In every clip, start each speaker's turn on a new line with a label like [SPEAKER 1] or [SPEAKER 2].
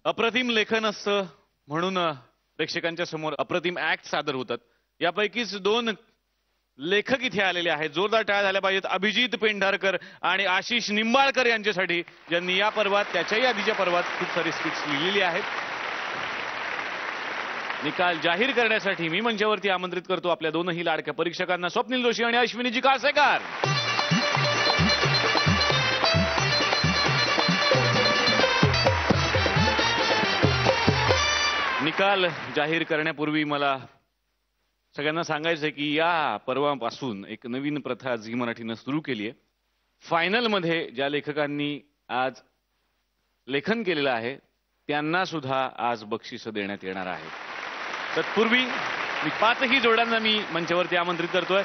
[SPEAKER 1] अप्रतिम लेखन असतं म्हणून प्रेक्षकांच्या समोर अप्रतिम ऍक्ट सादर होतात. यापैकीच दोन लेखक इथे आलेले आहेत. जोरदार टाळ्या झाल्या पाहिजेत. अभिजित पेंढारकर आणि आशिष निंबाळकर यांच्यासाठी, ज्यांनी या पर्वात त्याच्याही आधीच्या पर्वात खूप सारी स्किट्स लिहिलेली आहेत. निकाल जाहीर करण्यासाठी मी मंचावरती आमंत्रित करतो आपल्या दोनही लाडक्या परीक्षकांना, स्वप्नील जोशी आणि अश्विनीजी कासेकर. निकाल जाहीर करण्यापूर्वी मला सगळ्यांना सांगायचंय की या पर्वापासून एक नवीन प्रथा झी मराठीनं सुरू केली आहे. फायनलमध्ये ज्या लेखकांनी आज लेखन केलेलं आहे त्यांना सुद्धा आज बक्षीस देण्यात येणार आहे. तत्पूर्वी मी पाचही जोड्यांना मी मंचावरती आमंत्रित करतोय.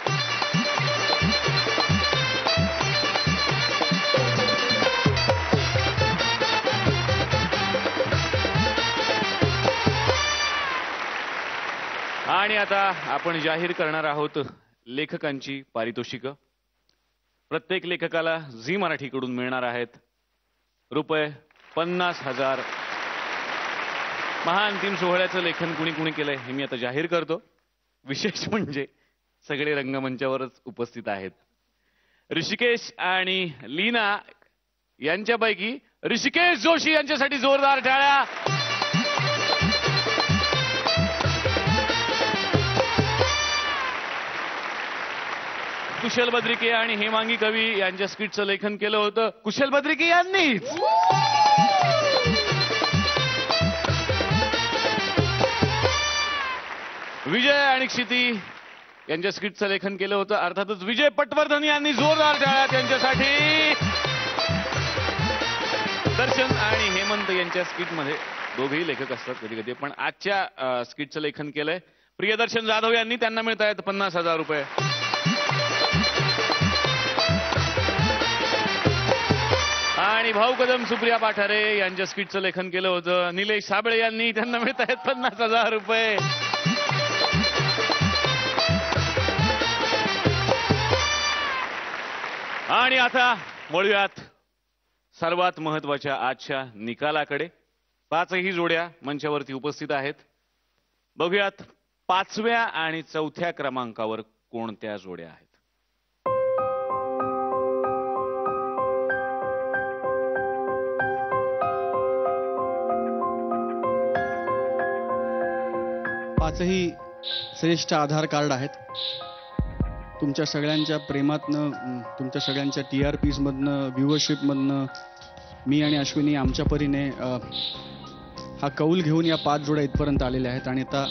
[SPEAKER 1] आणि आता आपण जाहीर करणार आहोत लेखकांची पारितोषिकं. प्रत्येक लेखकाला झी मराठीकडून मिळणार आहेत रुपये 50,000. महाअंतिम सोहळ्याचं लेखन कुणी कुणी केलंय हे मी आता जाहीर करतो. विशेष म्हणजे सगळे रंगमंचावरच उपस्थित आहेत. ऋषिकेश आणि लीना यांच्यापैकी ऋषिकेश जोशी यांच्यासाठी जोरदार टाळ्या. कुशल बद्रिके आणि हेमांगी कवी यांच्या स्किटचं लेखन केलं होतं कुशल बद्रिके यांनीच. विजय आणि क्षिती यांच्या स्किटचं लेखन केलं होतं अर्थातच विजय पटवर्धन यांनी. जोरदार टाळ्या त्यांच्यासाठी. दर्शन आणि हेमंत यांच्या स्किटमध्ये दोघेही लेखक असतात कधी कधी, पण आजच्या स्किटचं लेखन केलंय प्रियदर्शन जाधव यांनी. त्यांना मिळत आहेत 50,000 रुपये. आणि भाऊ कदम सुप्रिया पाठारे यांच्या स्किटचं लेखन केलं होतं निलेश साबळे यांनी. त्यांना मिळत आहेत 50,000 रुपये. आणि आता वळूयात सर्वात महत्वाच्या आजच्या निकालाकडे. पाचही जोड्या मंचावरती उपस्थित आहेत. बघूयात 5व्या आणि 4थ्या क्रमांकावर कोणत्या जोड्या आहेत.
[SPEAKER 2] पाचही श्रेष्ठ आधार कार्ड आहेत. तुमच्या सगळ्यांच्या प्रेमातनं, तुमच्या सगळ्यांच्या TRPs मधनं, व्ह्यूअरशिप मधनं मी आणि अश्विनी आमच्या परीने हा कौल घेऊन या 5 जोड्या इथपर्यंत आलेल्या आहेत. आणि आता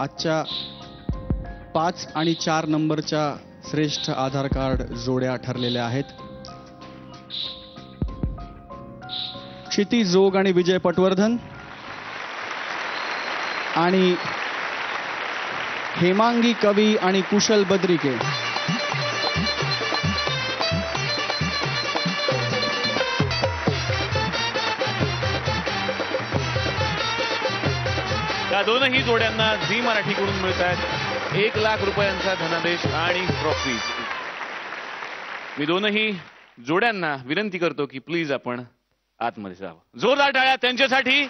[SPEAKER 2] आजच्या 5 आणि 4 नंबरच्या श्रेष्ठ आधार कार्ड जोड्या ठरलेल्या आहेत. क्षिती जोग आणि विजय पटवर्धन आणि हेमांगी कवी आणि कुशल बद्रिके.
[SPEAKER 1] या दोनही जोड्यांना झी मराठीकडून मिळत आहेत 1 लाख रुपयांचा धनादेश आणि ट्रॉफीज. मी दोनही जोड्यांना विनंती करतो की प्लीज आपण आतमध्ये जावं. जोरदार टाळ्या त्यांच्यासाठी.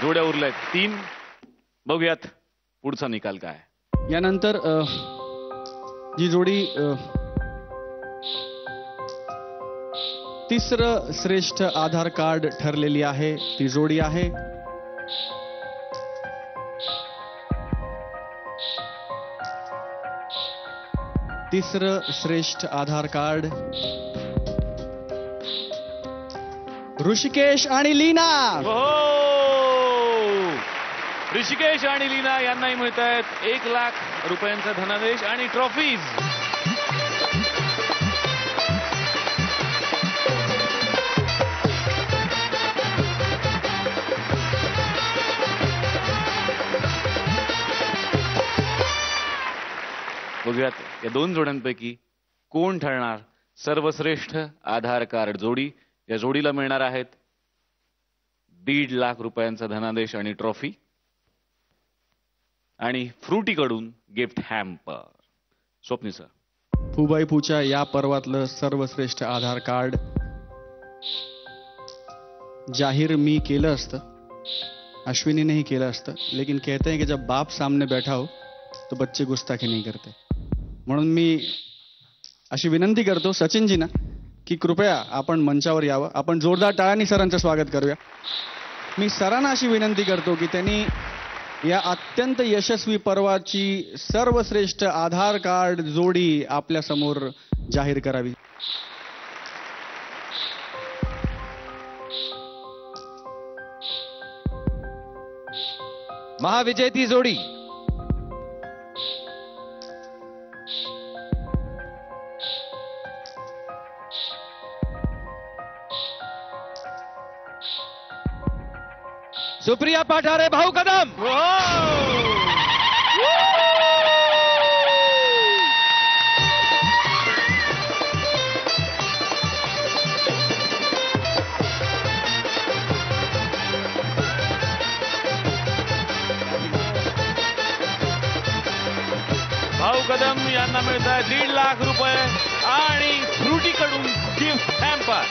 [SPEAKER 1] जोड्या उरल्यात 3. बघूयात पुढचा निकाल काय.
[SPEAKER 2] यानंतर जी जोडी तिसरं श्रेष्ठ आधार कार्ड ठरलेली आहे ती जोडी आहे तिसरं श्रेष्ठ आधार कार्ड ऋषिकेश आणि लीना.
[SPEAKER 1] ऋषिकेश आणि लीना यांनाही मिळत आहेत 1 लाख रुपयांचा धनादेश आणि ट्रॉफीज. बघूयात या 2 जोड्यांपैकी कोण ठरणार सर्वश्रेष्ठ आधार कार्ड जोडी. या जोडीला मिळणार आहेत 1.5 लाख रुपयांचा धनादेश आणि ट्रॉफी आणि फ्रुटीकडून गिफ्ट हॅम्पर. स्वप्नी सर.
[SPEAKER 2] फुबाई पूच्या या पर्वातलं सर्वश्रेष्ठ आधार कार्ड जाहीर मी केलं असतं, अश्विनीनेही केलं असतं, लेकिन कहते हैं कि जब बाप सामने बैठा हो तो बच्चे गुस्ताखी नहीं करते. म्हणून मी अशी विनंती करतो सचिनजींना की कृपया आपण मंचावर यावं. आपण जोरदार टाळ्यांनी सरांचं स्वागत करूया. मी सरांना अशी विनंती करतो की त्यांनी या अत्यंत यशस्वी पर्वाची सर्वश्रेष्ठ आधार कार्ड जोडी आपल्या समोर जाहीर करावी.
[SPEAKER 3] महाविजेती जोडी सुप्रिया पाठारे भाऊ कदम.
[SPEAKER 1] भाऊ कदम यांना मिळत आहे 1.5 लाख रुपये आणि फ्रुटीकडून गिफ्ट हॅम्पर.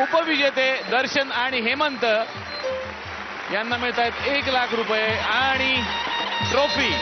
[SPEAKER 1] उपविजेते दर्शन आणि हेमंत यांना मिळत आहेत 1 लाख रुपये आणि ट्रॉफी.